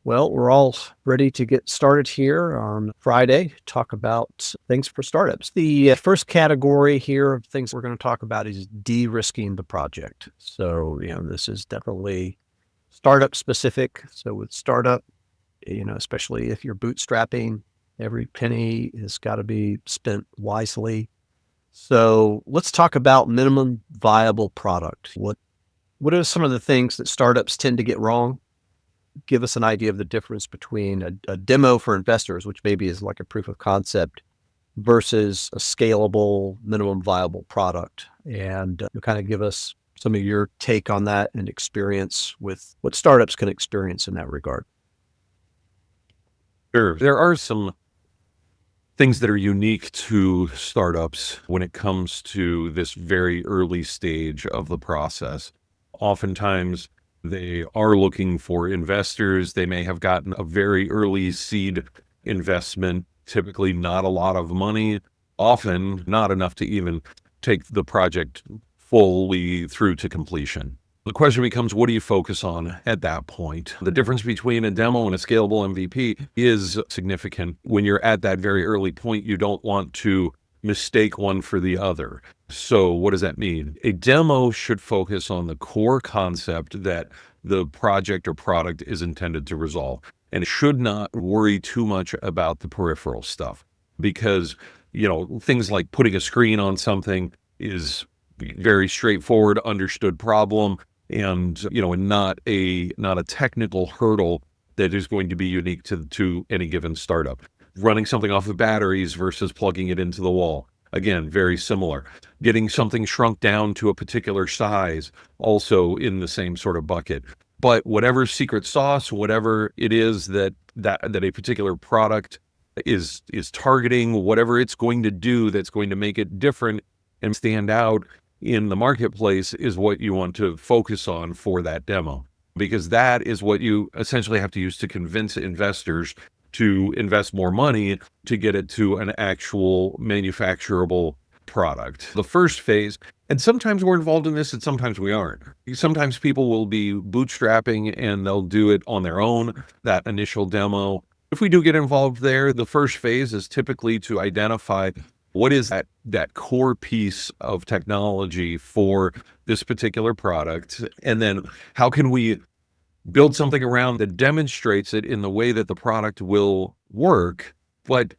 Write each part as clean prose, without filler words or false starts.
Well, we're all ready to get started here on Friday, talk about things for startups. The first category here of things we're going to talk about is de-risking the project. So, this is definitely startup specific. So with startup, especially if you're bootstrapping, every penny has got to be spent wisely. So let's talk about minimum viable product. What are some of the things that startups tend to get wrong? Give us an idea of the difference between a demo for investors, which maybe is like a proof of concept, versus a scalable minimum viable product. And you kind of give us some of your take on that and experience with what startups can experience in that regard. Sure. There are some things that are unique to startups when it comes to this very early stage of the process. Oftentimes, they are looking for investors. They may have gotten a very early seed investment, typically not a lot of money, often not enough to even take the project fully through to completion. The question becomes, what do you focus on at that point? The difference between a demo and a scalable MVP is significant. When you're at that very early point, you don't want to mistake one for the other. So what does that mean? A demo should focus on the core concept that the project or product is intended to resolve, and it should not worry too much about the peripheral stuff, because, things like putting a screen on something is very straightforward, understood problem, and not a technical hurdle that is going to be unique to any given startup. Running something off of batteries versus plugging it into the wall, again, very similar. Getting something shrunk down to a particular size, also in the same sort of bucket. But whatever secret sauce, whatever it is that a particular product is targeting, whatever it's going to do that's going to make it different and stand out in the marketplace, is what you want to focus on for that demo, because that is what you essentially have to use to convince investors to invest more money to get it to an actual manufacturable product. The first phase, and sometimes we're involved in this and sometimes we aren't. Sometimes people will be bootstrapping and they'll do it on their own, that initial demo. If we do get involved there, the first phase is typically to identify what is that core piece of technology for this particular product, and then how can we build something around that demonstrates it in the way that the product will work, but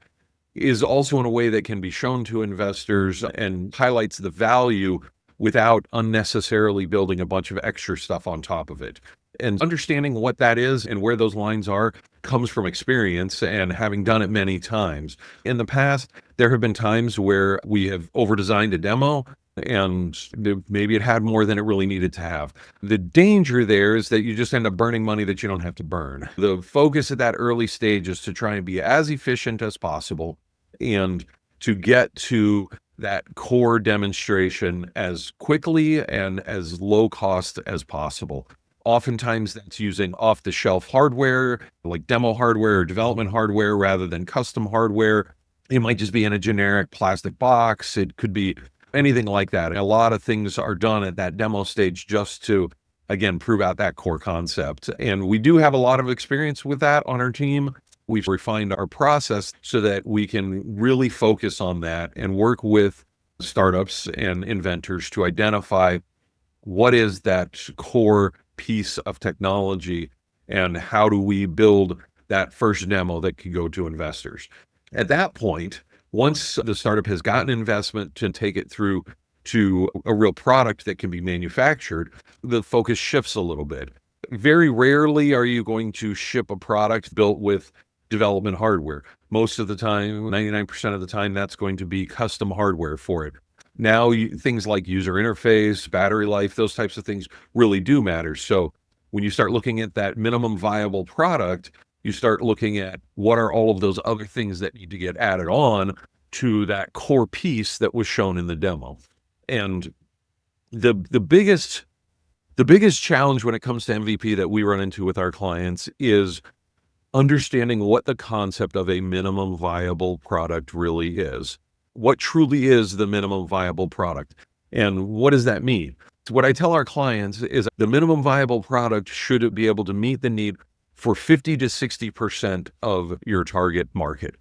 is also in a way that can be shown to investors and highlights the value without unnecessarily building a bunch of extra stuff on top of it. And understanding what that is and where those lines are comes from experience and having done it many times. In the past, there have been times where we have over-designed a demo and maybe it had more than it really needed to have. The danger there is that you just end up burning money that you don't have to burn. The focus at that early stage is to try and be as efficient as possible and to get to that core demonstration as quickly and as low cost as possible. Oftentimes that's using off-the-shelf hardware, like demo hardware or development hardware, rather than custom hardware. It might just be in a generic plastic box. It could be anything like that. A lot of things are done at that demo stage just to, again, prove out that core concept. And we do have a lot of experience with that on our team. We've refined our process so that we can really focus on that and work with startups and inventors to identify what is that core piece of technology and how do we build that first demo that can go to investors. At that point, once the startup has gotten investment to take it through to a real product that can be manufactured, the focus shifts a little bit. Very rarely are you going to ship a product built with development hardware. Most of the time, 99% of the time, that's going to be custom hardware for it. Now, things like user interface, battery life, those types of things really do matter. So when you start looking at that minimum viable product, you start looking at what are all of those other things that need to get added on to that core piece that was shown in the demo. And the biggest challenge when it comes to MVP that we run into with our clients is understanding what the concept of a minimum viable product really is. What truly is the minimum viable product? And what does that mean? What I tell our clients is the minimum viable product should be able to meet the need for 50 to 60% of your target market,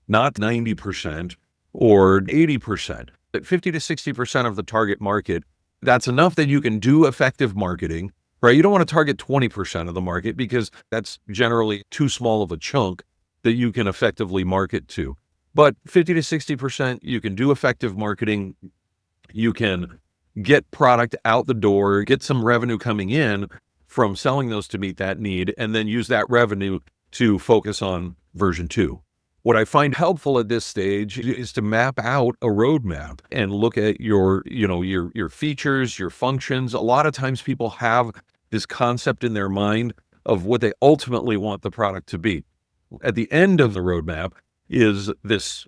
not 90% or 80%, but 50 to 60% of the target market. That's enough that you can do effective marketing, right? You don't want to target 20% of the market because that's generally too small of a chunk that you can effectively market to. But 50 to 60%, you can do effective marketing. You can get product out the door, get some revenue coming in from selling those to meet that need, and then use that revenue to focus on version 2. What I find helpful at this stage is to map out a roadmap and look at your features, your functions. A lot of times people have this concept in their mind of what they ultimately want the product to be. At the end of the roadmap is this,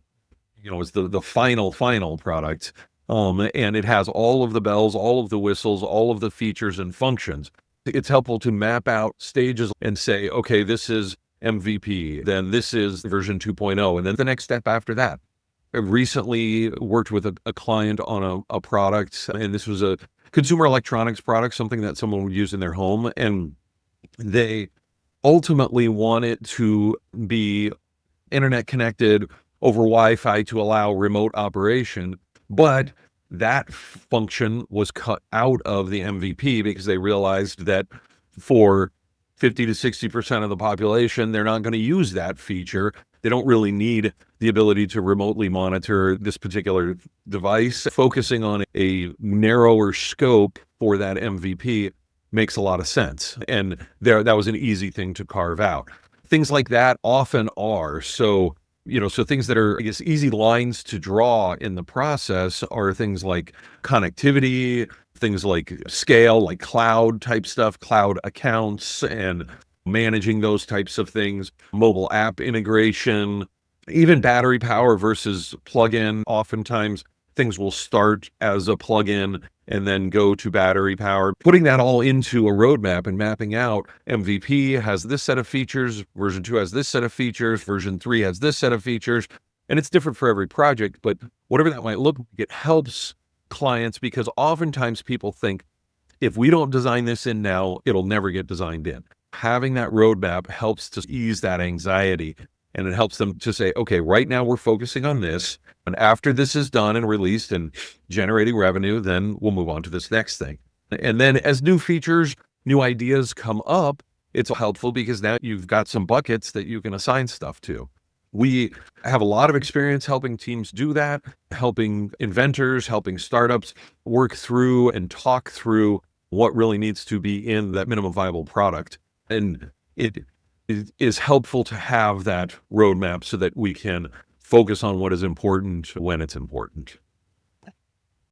is the final product. And it has all of the bells, all of the whistles, all of the features and functions. It's helpful to map out stages and say, okay, this is MVP, then this is version 2.0, and then the next step after that. I recently worked with a client on a product, and this was a consumer electronics product, something that someone would use in their home, and they ultimately want it to be internet connected over Wi-Fi to allow remote operation, but that function was cut out of the MVP because they realized that for 50 to 60% of the population, they're not going to use that feature. They don't really need the ability to remotely monitor this particular device. Focusing on a narrower scope for that MVP makes a lot of sense. And that was an easy thing to carve out. Things like that often are. So things that are, I guess, easy lines to draw in the process are things like connectivity, things like scale, like cloud type stuff, cloud accounts, and managing those types of things, mobile app integration, even battery power versus plug-in. Oftentimes things will start as a plug-in and then go to battery power. Putting that all into a roadmap and mapping out MVP has this set of features, version 2 has this set of features, version 3 has this set of features, and it's different for every project, but whatever that might look like, it helps clients because oftentimes people think if we don't design this in now, it'll never get designed in. Having that roadmap helps to ease that anxiety, and it helps them to say, okay, right now we're focusing on this. And after this is done and released and generating revenue, then we'll move on to this next thing. And then as new features, new ideas come up, it's helpful because now you've got some buckets that you can assign stuff to. We have a lot of experience helping teams do that, helping inventors, helping startups work through and talk through what really needs to be in that minimum viable product. And it is helpful to have that roadmap so that we can focus on what is important when it's important.